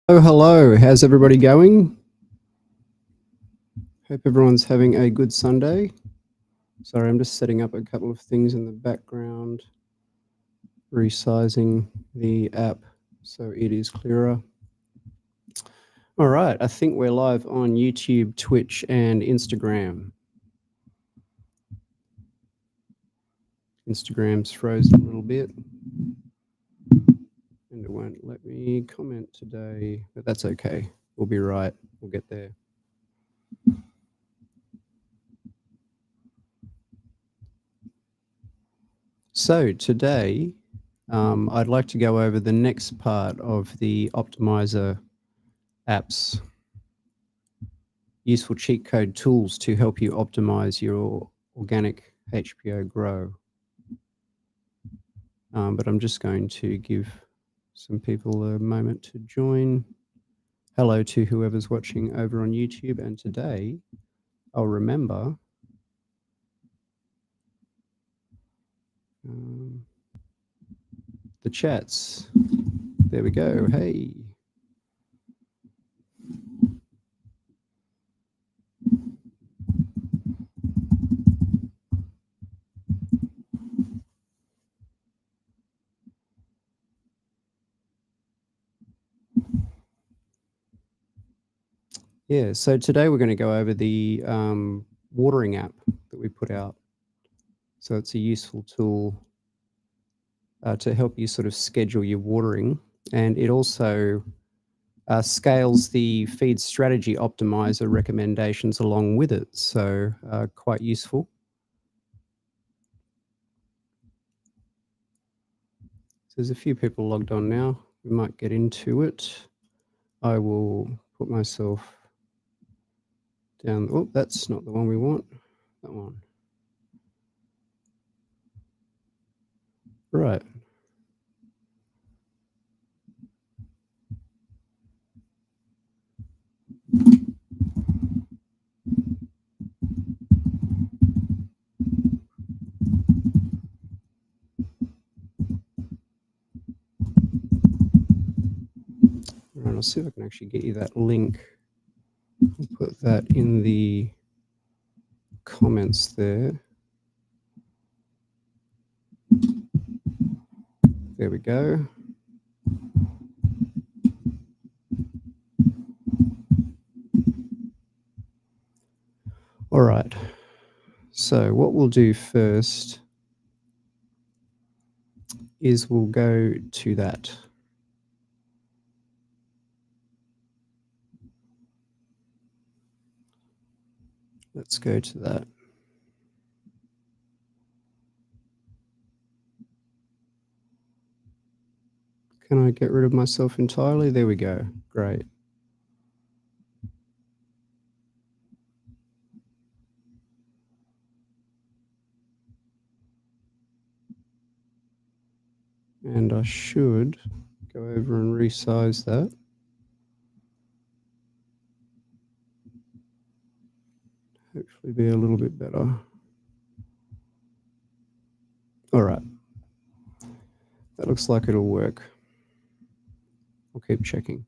Oh, hello. How's everybody going? Hope everyone's having a good Sunday. Sorry, I'm just setting up a couple of things in the background, resizing the app so it is clearer. All right, I think we're live on YouTube, Twitch, and Instagram. Instagram's frozen a little bit, and it won't let me comment today, but that's okay. We'll be right. We'll get there. So today, I'd like to go over the next part of the Optimiser apps, useful cheat code tools to help you optimize your organic HPO grow. But I'm just going to give some people a moment to join. Hello to whoever's watching over on YouTube, and today I'll remember the chats. There we go. Hey. Yeah, so today we're going to go over the watering app that we put out. So it's a useful tool to help you sort of schedule your watering, and it also scales the Feed Strategy Optimiser recommendations along with it, so quite useful. So there's a few people logged on now. We might get into it. I will put myself down. Oh, that's not the one we want. That one. Right. Right, I'll see if I can actually get you that link. I'll put that in the comments there. There we go. All right. So what we'll do first is we'll go to that. Let's go to that. Can I get rid of myself entirely? There we go. Great. And I should go over and resize that. Hopefully be a little bit better. All right. That looks like it'll work. I'll keep checking.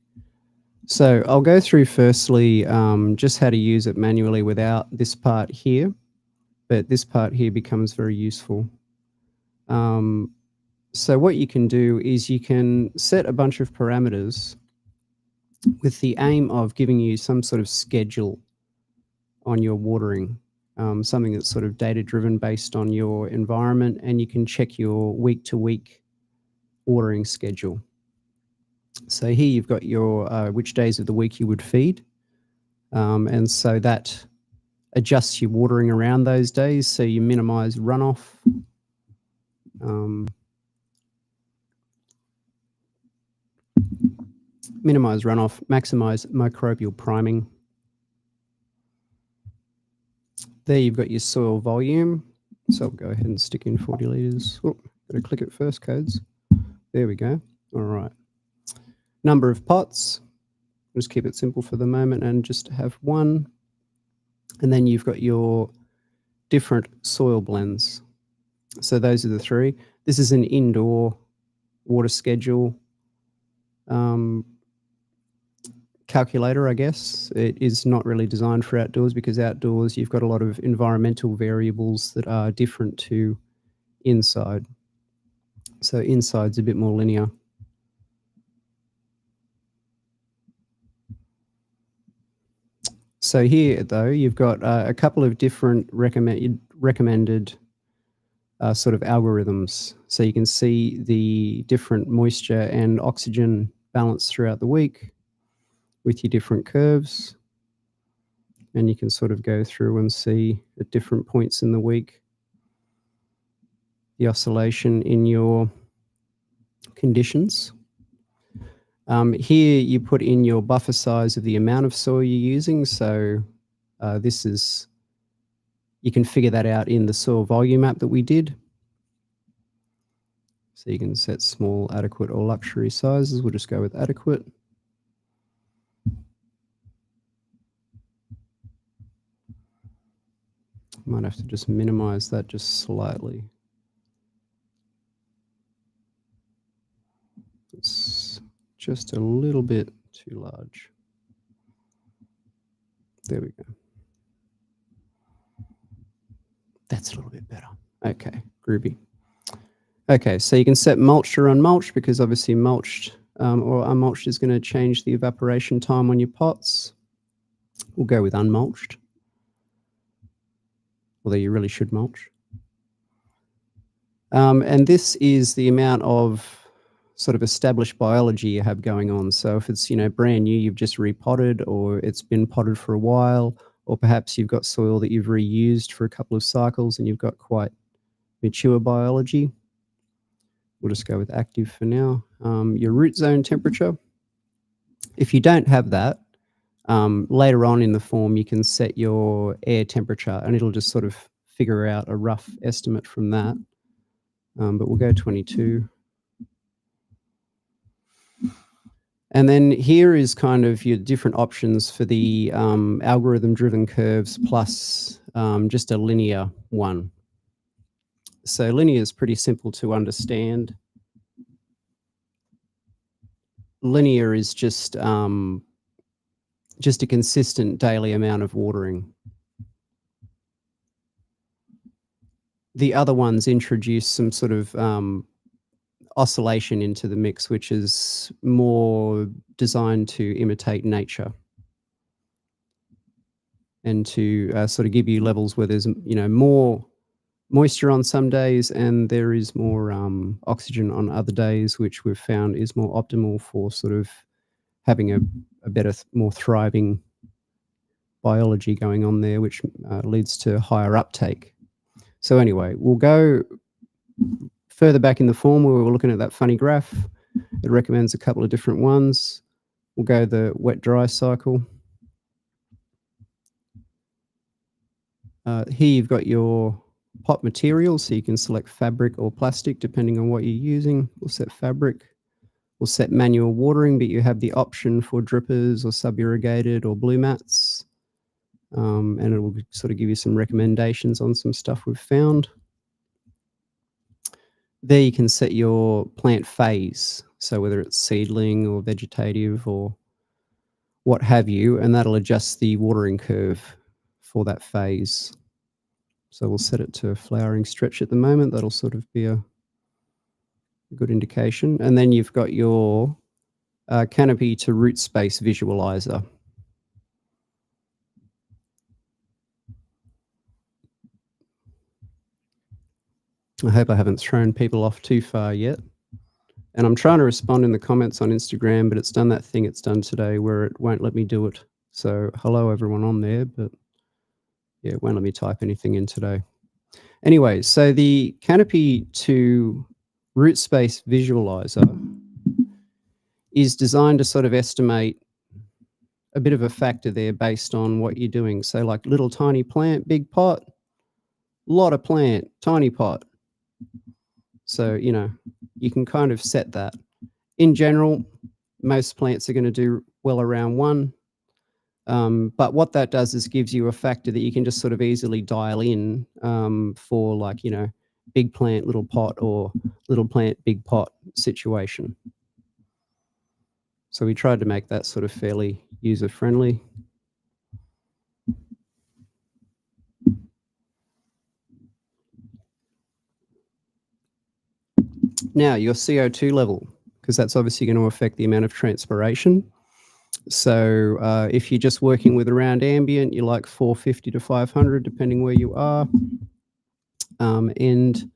So I'll go through firstly just how to use it manually without this part here, but this part here becomes very useful. So what you can do is you can set a bunch of parameters with the aim of giving you some sort of schedule on your watering, something that's sort of data-driven based on your environment, and you can check your week-to-week watering schedule. So here you've got your which days of the week you would feed, and so that adjusts your watering around those days, so you minimize runoff. Minimize runoff, maximize microbial priming. There you've got your soil volume. So I'll go ahead and stick in 40 litres. Oh, gotta click it first, codes. There we go. All right. Number of pots. Just keep it simple for the moment and just have one. And then you've got your different soil blends. So those are the three. This is an indoor water schedule. calculator, I guess. It is not really designed for outdoors, because outdoors you've got a lot of environmental variables that are different to inside. So inside's a bit more linear. So here, though, you've got a couple of different recommended sort of algorithms. So you can see the different moisture and oxygen balance throughout the week with your different curves. And you can sort of go through and see at different points in the week the oscillation in your conditions. Here you put in your buffer size of the amount of soil you're using. So you can figure that out in the soil volume map that we did. So you can set small, adequate, or luxury sizes. We'll just go with adequate. Might have to just minimize that just slightly. It's just a little bit too large. There we go. That's a little bit better. Okay, groovy. Okay, so you can set mulched or unmulched, because obviously mulched or unmulched is going to change the evaporation time on your pots. We'll go with unmulched, although you really should mulch. And this is the amount of sort of established biology you have going on. So if it's, brand new, you've just repotted, or it's been potted for a while, or perhaps you've got soil that you've reused for a couple of cycles and you've got quite mature biology. We'll just go with active for now. Your root zone temperature. If you don't have that, later on in the form, you can set your air temperature and it'll just sort of figure out a rough estimate from that. But we'll go 22. And then here is kind of your different options for the algorithm-driven curves plus just a linear one. So linear is pretty simple to understand. Linear is just a consistent daily amount of watering. The other ones introduce some sort of oscillation into the mix, which is more designed to imitate nature and to sort of give you levels where there's more moisture on some days and there is more oxygen on other days, which we've found is more optimal for sort of having a better, more thriving biology going on there, which leads to higher uptake. So anyway, we'll go further back in the form where we were looking at that funny graph. It recommends a couple of different ones. We'll go the wet-dry cycle. Here you've got your pot material, so you can select fabric or plastic depending on what you're using. We'll set fabric. We'll set manual watering, but you have the option for drippers or sub-irrigated or blue mats. And it will sort of give you some recommendations on some stuff we've found. There you can set your plant phase, so whether it's seedling or vegetative or what have you, and that'll adjust the watering curve for that phase. So we'll set it to flowering stretch at the moment. That'll sort of be a good indication. And then you've got your canopy to root space visualizer. I hope I haven't thrown people off too far yet. And I'm trying to respond in the comments on Instagram, but it's done that thing it's done today where it won't let me do it. So hello everyone on there, but yeah, it won't let me type anything in today. Anyway, so the canopy to root space visualizer is designed to sort of estimate a bit of a factor there based on what you're doing. So like little tiny plant, big pot, lot of plant, tiny pot. So, you can kind of set that. In general, most plants are going to do well around 1. But what that does is gives you a factor that you can just sort of easily dial in for like, big plant, little pot, or little plant, big pot situation. So we tried to make that sort of fairly user-friendly. Now, your CO2 level, because that's obviously going to affect the amount of transpiration. So if you're just working with around ambient, you're like 450 to 500, depending where you are. And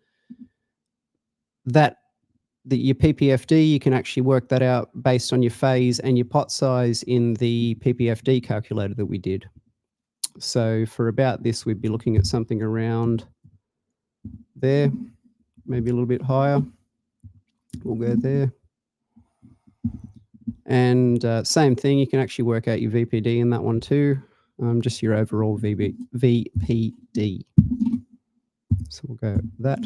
your PPFD, you can actually work that out based on your phase and your pot size in the PPFD calculator that we did. So for about this, we'd be looking at something around there, maybe a little bit higher. We'll go there. And same thing, you can actually work out your VPD in that one too, just your overall VPD. So we'll go that.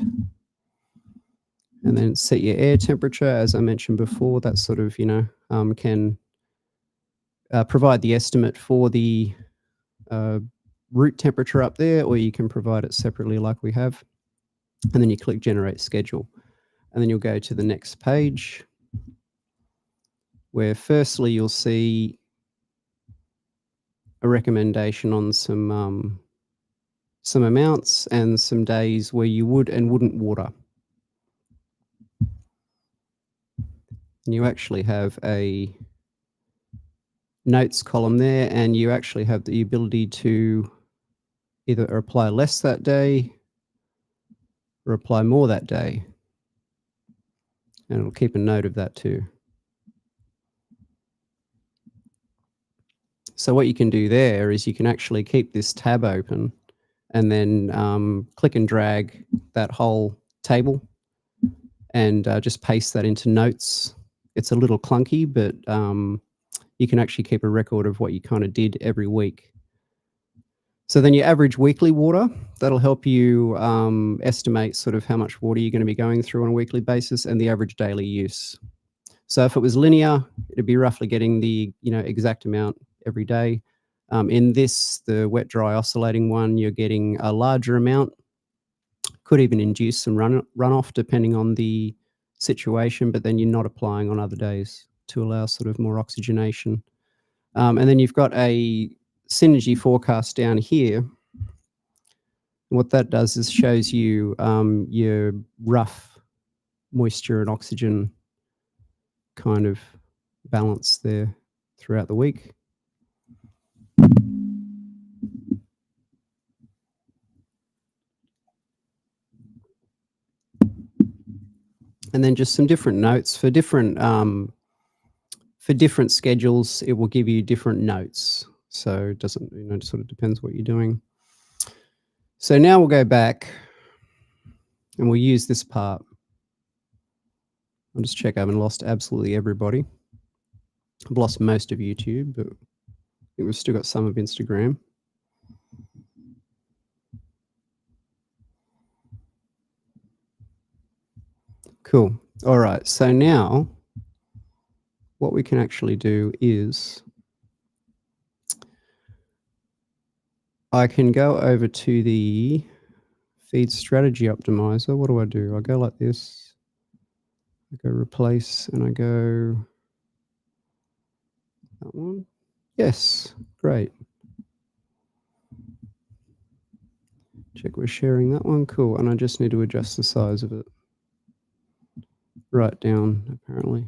And then set your air temperature, as I mentioned before, that sort of, can provide the estimate for the root temperature up there, or you can provide it separately like we have. And then you click Generate Schedule. And then you'll go to the next page, where firstly you'll see a recommendation on some amounts and some days where you would and wouldn't water. And you actually have a notes column there, and you actually have the ability to either apply less that day or apply more that day. And it'll keep a note of that too. So what you can do there is you can actually keep this tab open and then click and drag that whole table and just paste that into notes. It's a little clunky, but you can actually keep a record of what you kind of did every week. So then your average weekly water, that'll help you estimate sort of how much water you're going to be going through on a weekly basis, and the average daily use. So if it was linear, it'd be roughly getting the exact amount every day. In this, the wet dry oscillating one, you're getting a larger amount. Could even induce some runoff depending on the situation, but then you're not applying on other days to allow sort of more oxygenation. And then you've got a synergy forecast down here. What that does is shows you your rough moisture and oxygen kind of balance there throughout the week. And then just some different notes for different schedules. It will give you different notes. So it doesn't, it sort of depends what you're doing. So now we'll go back and we'll use this part. I'll just check I haven't lost absolutely everybody. I've lost most of YouTube, but I think we've still got some of Instagram. Cool. All right. So now what we can actually do is I can go over to the Feed Strategy Optimiser. What do? I go like this. I go replace and I go that one. Yes, great. Check we're sharing that one. Cool. And I just need to adjust the size of it. Right down, apparently.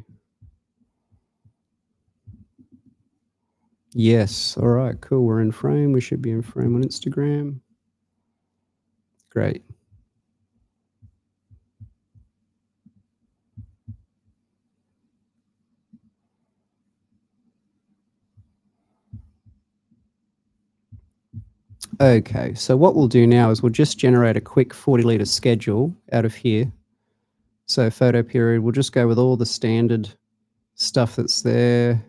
Yes. All right, cool. We're in frame. We should be in frame on Instagram. Great. Okay, so what we'll do now is we'll just generate a quick 40-litre schedule out of here. So photo period, we'll just go with all the standard stuff that's there,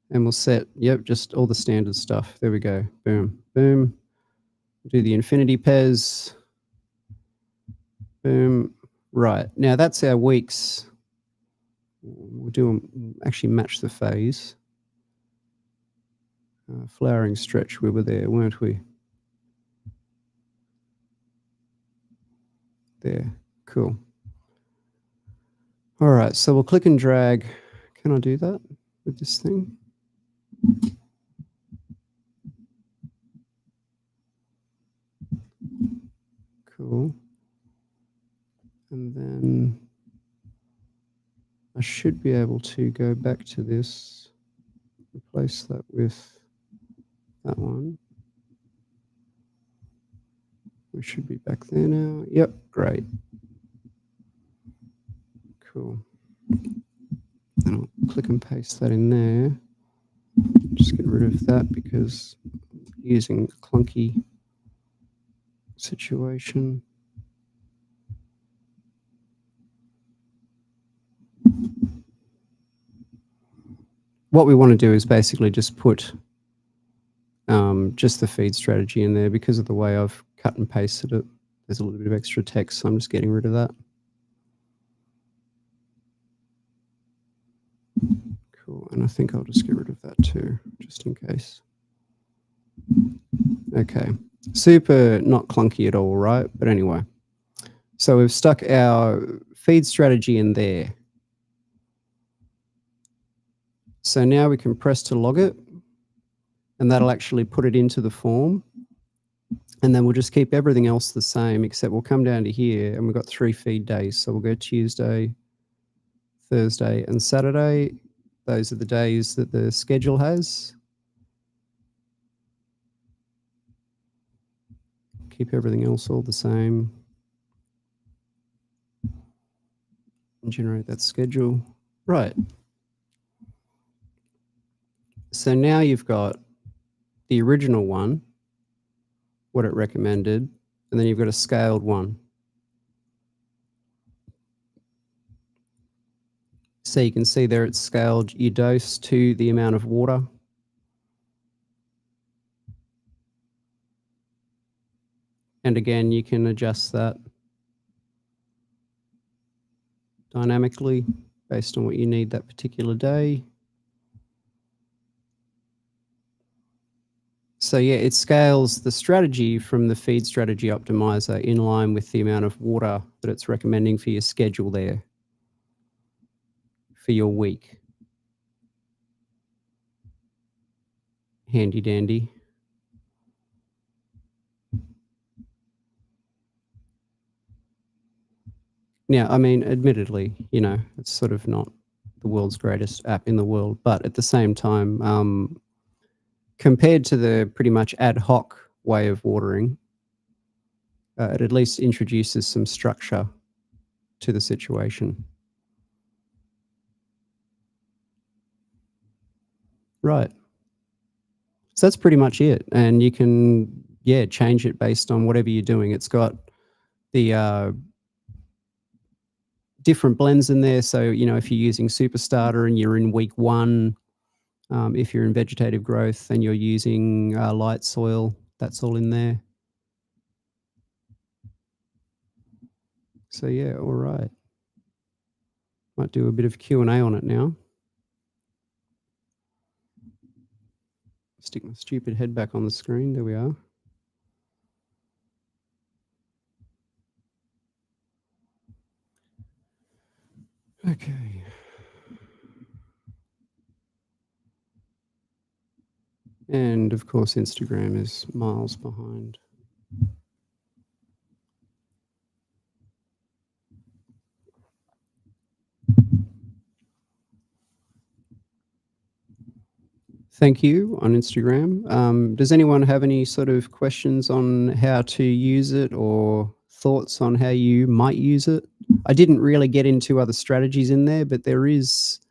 and we'll set, just all the standard stuff. There we go. Boom, boom. Do the infinity pairs. Boom. Right, now that's our weeks. We'll actually match the phase. Flowering stretch, we were there, weren't we? There, cool. All right, so we'll click and drag. Can I do that? with this thing. Cool. And then I should be able to go back to this, replace that with that one. We should be back there now. Yep, great. Cool. And I'll click and paste that in there. Just get rid of that because I'm using a clunky situation. What we want to do is basically just put just the feed strategy in there. Because of the way I've cut and pasted it, there's a little bit of extra text, so I'm just getting rid of that. Cool, and I think I'll just get rid of that too, just in case. Okay, super not clunky at all, right? But anyway, so we've stuck our feed strategy in there. So now we can press to log it, and that'll actually put it into the form. And then we'll just keep everything else the same, except we'll come down to here and we've got 3 feed days. So we'll go Tuesday, Thursday, and Saturday. Those are the days that the schedule has. Keep everything else all the same. And generate that schedule. Right. So now you've got the original one, what it recommended, and then you've got a scaled one. So you can see there it's scaled your dose to the amount of water. And again, you can adjust that dynamically based on what you need that particular day. So yeah, it scales the strategy from the Feed Strategy Optimiser in line with the amount of water that it's recommending for your schedule there for your week. Handy dandy. Now, I mean, admittedly, you know, it's sort of not the world's greatest app in the world, but at the same time, compared to the pretty much ad hoc way of watering, it at least introduces some structure to the situation. Right. So that's pretty much it. And you can, yeah, change it based on whatever you're doing. It's got the different blends in there. So, you know, if you're using Superstarter and you're in week 1, if you're in vegetative growth and you're using light soil, that's all in there. So yeah, all right. Might do a bit of Q&A on it now. Stick my stupid head back on the screen. There we are. Okay. And of course, Instagram is miles behind. Thank you on Instagram. Does anyone have any sort of questions on how to use it or thoughts on how you might use it? I didn't really get into other strategies in there, but there is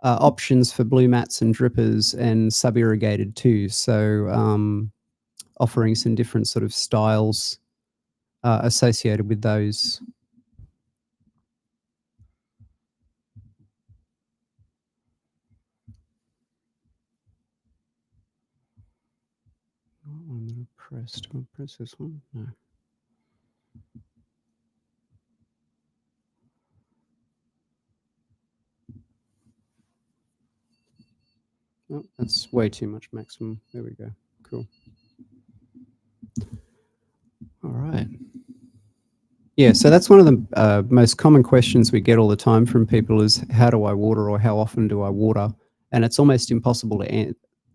options for blue mats and drippers and sub-irrigated too. So offering some different sort of styles associated with those. Oh, I'm going to press. Do I press this one? No. Oh, that's way too much maximum. There we go. Cool. All right. Yeah, so that's one of the most common questions we get all the time from people is how do I water or how often do I water? and it's almost impossible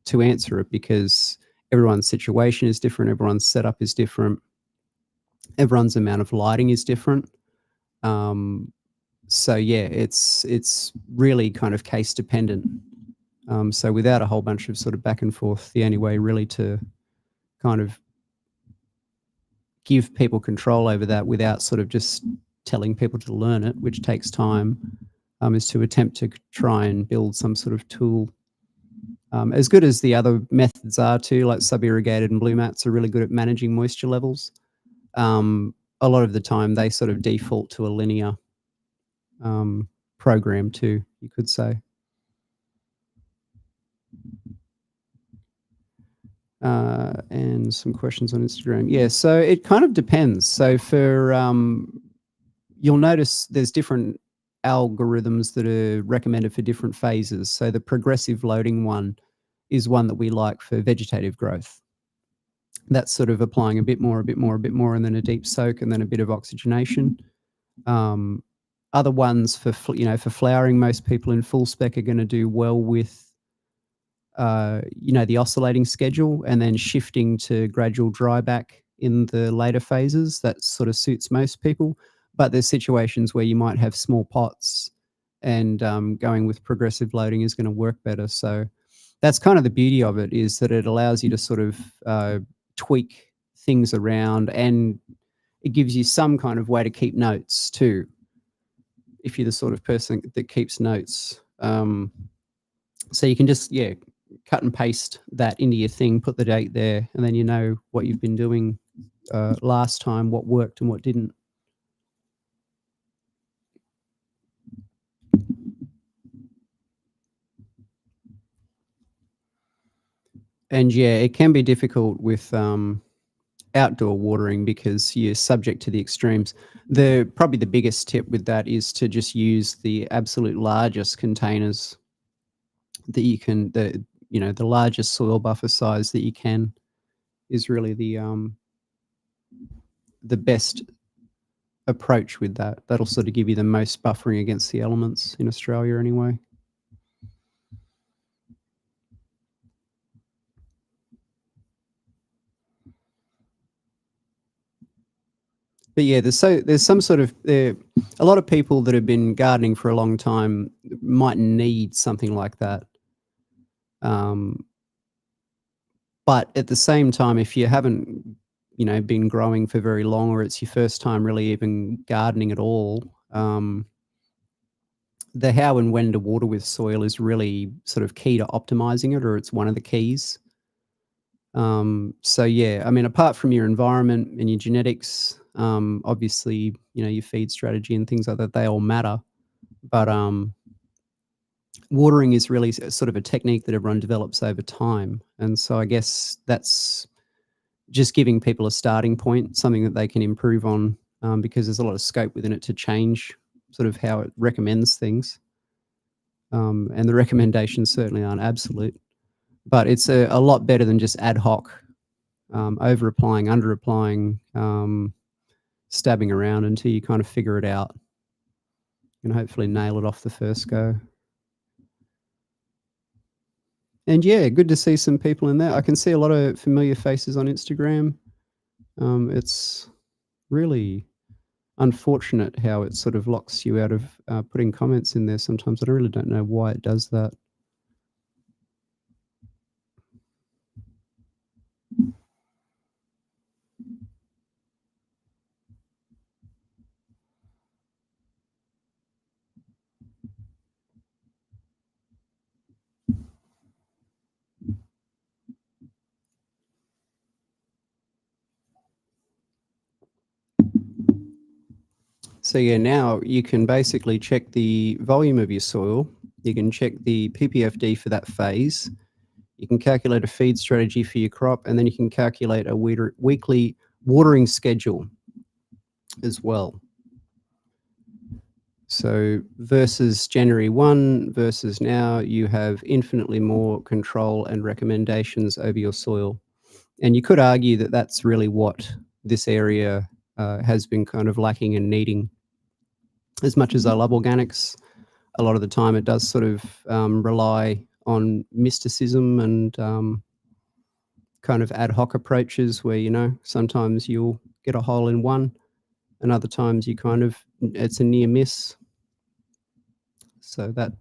to answer it because everyone's situation is different, everyone's setup is different, everyone's amount of lighting is different. So yeah, it's really kind of case dependent. So without a whole bunch of sort of back and forth, the only way really to kind of give people control over that without sort of just telling people to learn it, which takes time, is to attempt to try and build some sort of tool. As good as the other methods are too, like sub-irrigated and blue mats are really good at managing moisture levels. A lot of the time they sort of default to a linear program too, you could say. And some questions on Instagram. Yeah, so it kind of depends. So for you'll notice there's different algorithms that are recommended for different phases. So the progressive loading one is one that we like for vegetative growth. That's sort of applying a bit more, and then a deep soak, and then a bit of oxygenation. Other ones for for flowering, most people in full spec are going to do well with the oscillating schedule, and then shifting to gradual dryback in the later phases. That sort of suits most people. But there's situations where you might have small pots, and going with progressive loading is going to work better. So that's kind of the beauty of it, is that it allows you to sort of tweak things around, and it gives you some kind of way to keep notes too, if you're the sort of person that keeps notes. So you can just, cut and paste that into your thing, put the date there, and then you know what you've been doing last time, what worked and what didn't. And yeah, it can be difficult with outdoor watering because you're subject to the extremes. Probably the biggest tip with that is to just use the absolute largest containers that you can, the largest soil buffer size that you can is really the best approach with that. That'll sort of give you the most buffering against the elements in Australia anyway. But yeah, there's some sort of a lot of people that have been gardening for a long time might need something like that. But at the same time, if you haven't been growing for very long, or it's your first time really even gardening at all, the how and when to water with soil is really sort of key to optimizing it, or it's one of the keys. So yeah, I mean, apart from your environment and your genetics, obviously, your feed strategy and things like that, they all matter. But watering is really sort of a technique that everyone develops over time. And so I guess that's just giving people a starting point, something that they can improve on, because there's a lot of scope within it to change sort of how it recommends things. And the recommendations certainly aren't absolute, but it's a lot better than just ad hoc, over applying, under applying, stabbing around until you kind of figure it out and hopefully nail it off the first go. And yeah, good to see some people in there. I can see a lot of familiar faces on Instagram. It's really unfortunate how it sort of locks you out of putting comments in there sometimes. I really don't know why it does that. So yeah, now you can basically check the volume of your soil. You can check the PPFD for that phase. You can calculate a feed strategy for your crop, and then you can calculate a weekly watering schedule as well. So versus January 1 versus now, you have infinitely more control and recommendations over your soil. And you could argue that that's really what this area has been kind of lacking and needing. As much as I love organics, a lot of the time it does sort of rely on mysticism and kind of ad hoc approaches where, sometimes you'll get a hole in one and other times it's a near miss. So that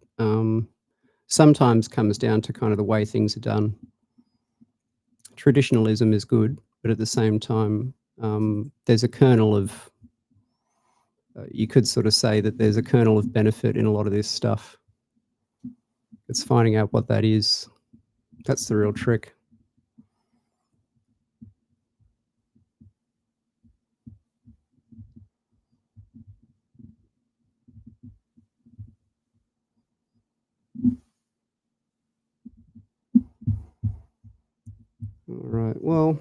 sometimes comes down to kind of the way things are done. Traditionalism is good, but at the same time, there's a kernel of, you could sort of say that there's a kernel of benefit in a lot of this stuff. It's finding out what that is. That's the real trick. All right. Well,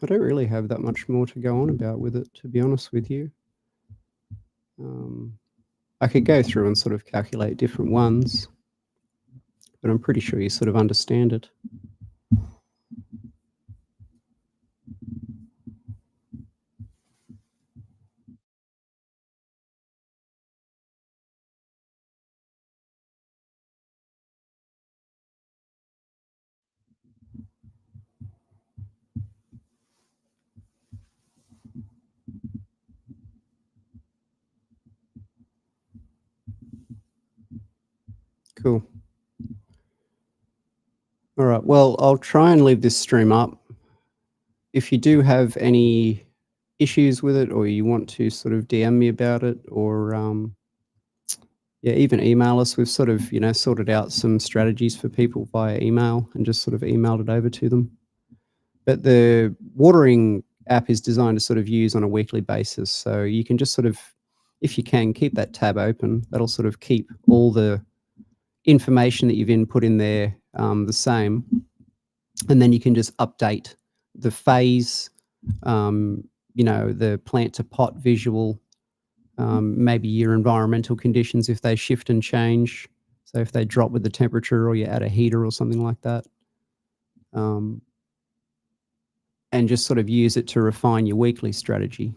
I don't really have that much more to go on about with it, to be honest with you. I could go through and sort of calculate different ones, but I'm pretty sure you sort of understand it. Cool. All right. Well, I'll try and leave this stream up. If you do have any issues with it or you want to sort of DM me about it or yeah, even email us. We've sort of, sorted out some strategies for people via email and just sort of emailed it over to them. But the watering app is designed to sort of use on a weekly basis. So you can just sort of, if you can, keep that tab open. That'll sort of keep all the information that you've input in there the same. And then you can just update the phase, the plant to pot visual, maybe your environmental conditions if they shift and change. So if they drop with the temperature or you add a heater or something like that. And just sort of use it to refine your weekly strategy.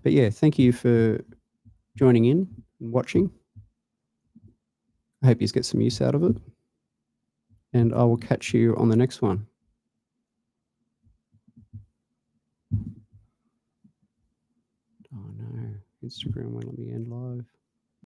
But yeah, thank you for joining in and watching. I hope you get some use out of it. And I will catch you on the next one. Oh no, Instagram won't let me end live.